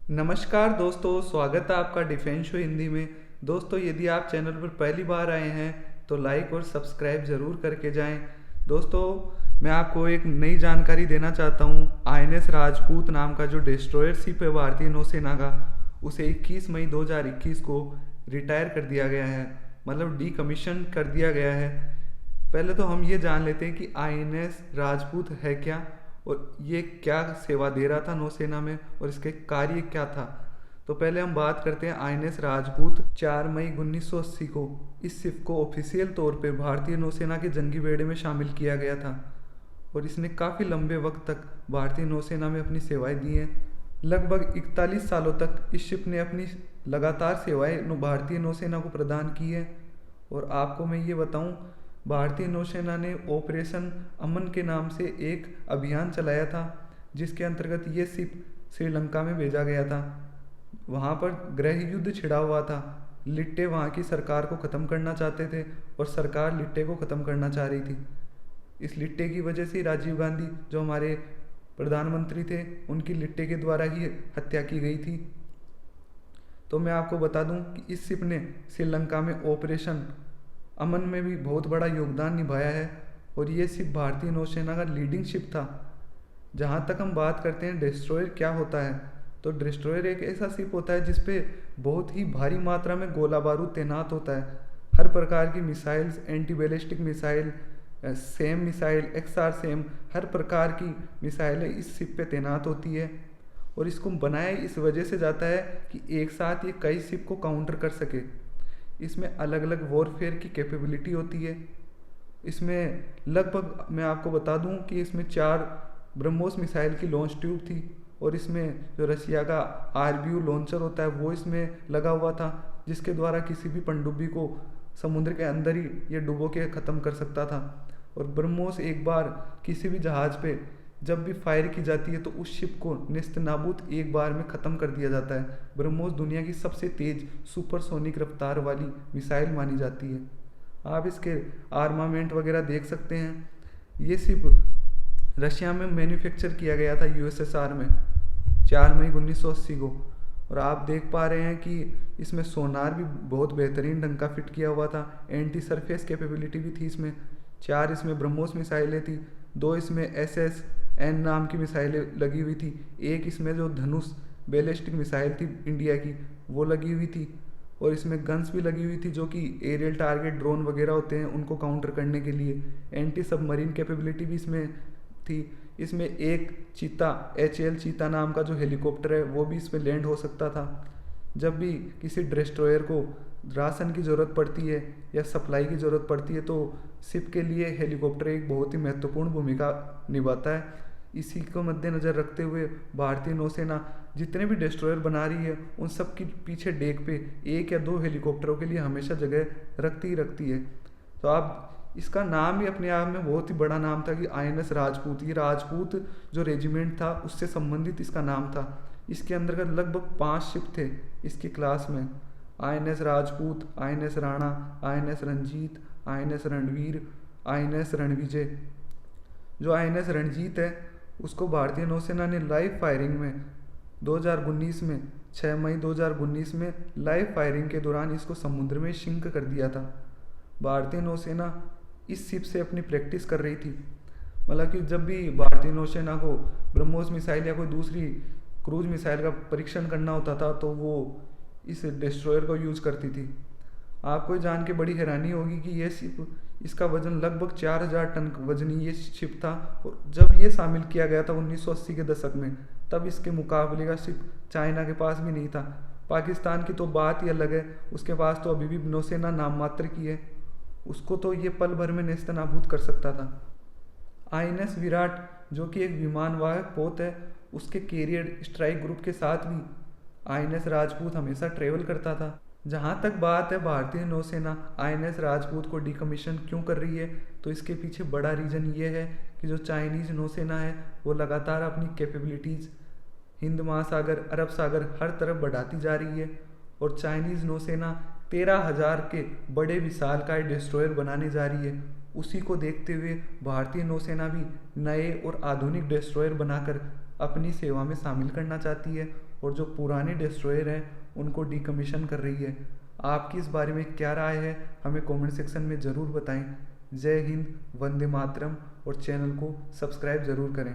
नमस्कार दोस्तों, स्वागत है आपका डिफेंस शो हिंदी में। दोस्तों, यदि आप चैनल पर पहली बार आए हैं तो लाइक और सब्सक्राइब ज़रूर करके जाएं। दोस्तों, मैं आपको एक नई जानकारी देना चाहता हूं। आईएनएस राजपूत नाम का जो डिस्ट्रॉयर शिप है भारतीय नौसेना का, उसे 21 मई 2021 को रिटायर कर दिया गया है, मतलब डीकमीशन कर दिया गया है। पहले तो हम ये जान लेते हैं कि आईएनएस राजपूत है क्या और ये क्या सेवा दे रहा था नौसेना में और इसके कार्य क्या था। तो पहले हम बात करते हैं आईएनएस राजपूत। 4 मई 1980 को इस शिप को ऑफिशियल तौर पे भारतीय नौसेना के जंगी बेड़े में शामिल किया गया था और इसने काफ़ी लंबे वक्त तक भारतीय नौसेना में अपनी सेवाएं दी हैं। लगभग 41 सालों तक इस शिप ने अपनी लगातार सेवाएं भारतीय नौसेना को प्रदान की है। और आपको मैं ये बताऊं, भारतीय नौसेना ने ऑपरेशन अमन के नाम से एक अभियान चलाया था, जिसके अंतर्गत ये शिप श्रीलंका में भेजा गया था। वहाँ पर गृह युद्ध छिड़ा हुआ था। लिट्टे वहाँ की सरकार को ख़त्म करना चाहते थे और सरकार लिट्टे को ख़त्म करना चाह रही थी। इस लिट्टे की वजह से राजीव गांधी, जो हमारे प्रधानमंत्री थे, उनकी लिट्टे के द्वारा ही हत्या की गई थी। तो मैं आपको बता दूं कि इस शिप ने श्रीलंका में ऑपरेशन अमन में भी बहुत बड़ा योगदान निभाया है और ये शिप भारतीय नौसेना का लीडिंग शिप था। जहाँ तक हम बात करते हैं डिस्ट्रॉयर क्या होता है, तो डिस्ट्रॉयर एक ऐसा शिप होता है जिसपे बहुत ही भारी मात्रा में गोला बारूद तैनात होता है। हर प्रकार की missiles, anti ballistic missile, SAM missile, XR SAM, हर प्रकार की मिसाइलें इस शिप पे तैनात होती है। और इसको बनाया इस वजह से जाता है कि एक साथ ये कई शिप को काउंटर कर सके। इसमें अलग अलग वॉरफेयर की कैपेबिलिटी होती है। इसमें लगभग मैं आपको बता दूं कि इसमें 4 ब्रह्मोस मिसाइल की लॉन्च ट्यूब थी और इसमें जो रशिया का आरबीयू लॉन्चर होता है वो इसमें लगा हुआ था, जिसके द्वारा किसी भी पनडुब्बी को समुद्र के अंदर ही ये डुबो के ख़त्म कर सकता था। और ब्रह्मोस एक बार किसी भी जहाज़ पे जब भी फायर की जाती है तो उस शिप को नेस्तनाबूद एक बार में ख़त्म कर दिया जाता है। ब्रह्मोस दुनिया की सबसे तेज़ सुपरसोनिक रफ्तार वाली मिसाइल मानी जाती है। आप इसके आर्मामेंट वगैरह देख सकते हैं। ये शिप रशिया में मैन्युफैक्चर किया गया था, यूएसएसआर में, 4 मई 1980 को। और आप देख पा रहे हैं कि इसमें सोनार भी बहुत बेहतरीन ढंग का फिट किया हुआ था। एंटी सरफेस कैपेबिलिटी भी थी इसमें। 4 इसमें ब्रह्मोस मिसाइलें थी, 2 इसमें SSN नाम की मिसाइलें लगी हुई थी, एक इसमें जो धनुष बैलिस्टिक मिसाइल थी इंडिया की वो लगी हुई थी। और इसमें गन्स भी लगी हुई थी जो कि एरियल टारगेट ड्रोन वगैरह होते हैं उनको काउंटर करने के लिए। एंटी सबमरीन कैपेबिलिटी भी इसमें थी। इसमें एक चीता, HAL चीता नाम का जो हेलीकॉप्टर है वो भी इसमें लैंड हो सकता था। जब भी किसी डिस्ट्रॉयर को राशन की ज़रूरत पड़ती है या सप्लाई की ज़रूरत पड़ती है तो शिप के लिए हेलीकॉप्टर एक बहुत ही महत्वपूर्ण भूमिका निभाता है। इसी को मद्देनज़र रखते हुए भारतीय नौसेना जितने भी डिस्ट्रॉयर बना रही है उन सब की पीछे डेक पे 1 या 2 हेलीकॉप्टरों के लिए हमेशा जगह रखती ही रखती है। तो आप इसका नाम ही अपने आप में बहुत ही बड़ा नाम था कि आईएनएस राजपूत। ये राजपूत जो रेजिमेंट था उससे संबंधित इसका नाम था। इसके अंतर्गत लगभग 5 शिप थे इसकी क्लास में। INS Rajput, INS Rana, INS Ranjit, INS Ranvir, INS Ranvijay. जो आईएनएस रणजीत है उसको भारतीय नौसेना ने लाइव फायरिंग में 2019 में 6 मई 2019 में लाइव फायरिंग के दौरान इसको समुद्र में सिंक कर दिया था। भारतीय नौसेना इस शिप से अपनी प्रैक्टिस कर रही थी। मतलब कि जब भी भारतीय नौसेना को ब्रह्मोस मिसाइल या कोई दूसरी क्रूज मिसाइल का परीक्षण करना होता था तो वो इस डिस्ट्रॉयर को यूज़ करती थी। आपको ये जान के बड़ी हैरानी होगी कि ये शिप, इसका वजन लगभग 4000 टन वजनी ये शिप था। और जब ये शामिल किया गया था 1980 के दशक में, तब इसके मुकाबले का शिप चाइना के पास भी नहीं था। पाकिस्तान की तो बात ही अलग है, उसके पास तो अभी भी नौसेना नाम मात्र की है। उसको तो ये पल भर में नेस्तनाबूद कर सकता था। आईएनएस विराट जो कि एक विमानवाहक पोत है, उसके कैरियर स्ट्राइक ग्रुप के साथ भी आईएनएस राजपूत हमेशा ट्रेवल करता था। जहाँ तक बात है भारतीय नौसेना आईएनएस राजपूत को डिकमीशन क्यों कर रही है, तो इसके पीछे बड़ा रीज़न ये है कि जो चाइनीज़ नौसेना है वो लगातार अपनी कैपेबिलिटीज़ हिंद महासागर, अरब सागर हर तरफ बढ़ाती जा रही है। और चाइनीज़ नौसेना 13,000 के बड़े विशालकाय डिस्ट्रॉयर बनाने जा रही है। उसी को देखते हुए भारतीय नौसेना भी नए और आधुनिक डिस्ट्रॉयर बनाकर अपनी सेवा में शामिल करना चाहती है और जो पुराने डिस्ट्रॉयर हैं उनको डीकमीशन कर रही है। आपकी इस बारे में क्या राय है, हमें कमेंट सेक्शन में ज़रूर बताएं। जय हिंद, वंदे मातरम, और चैनल को सब्सक्राइब ज़रूर करें।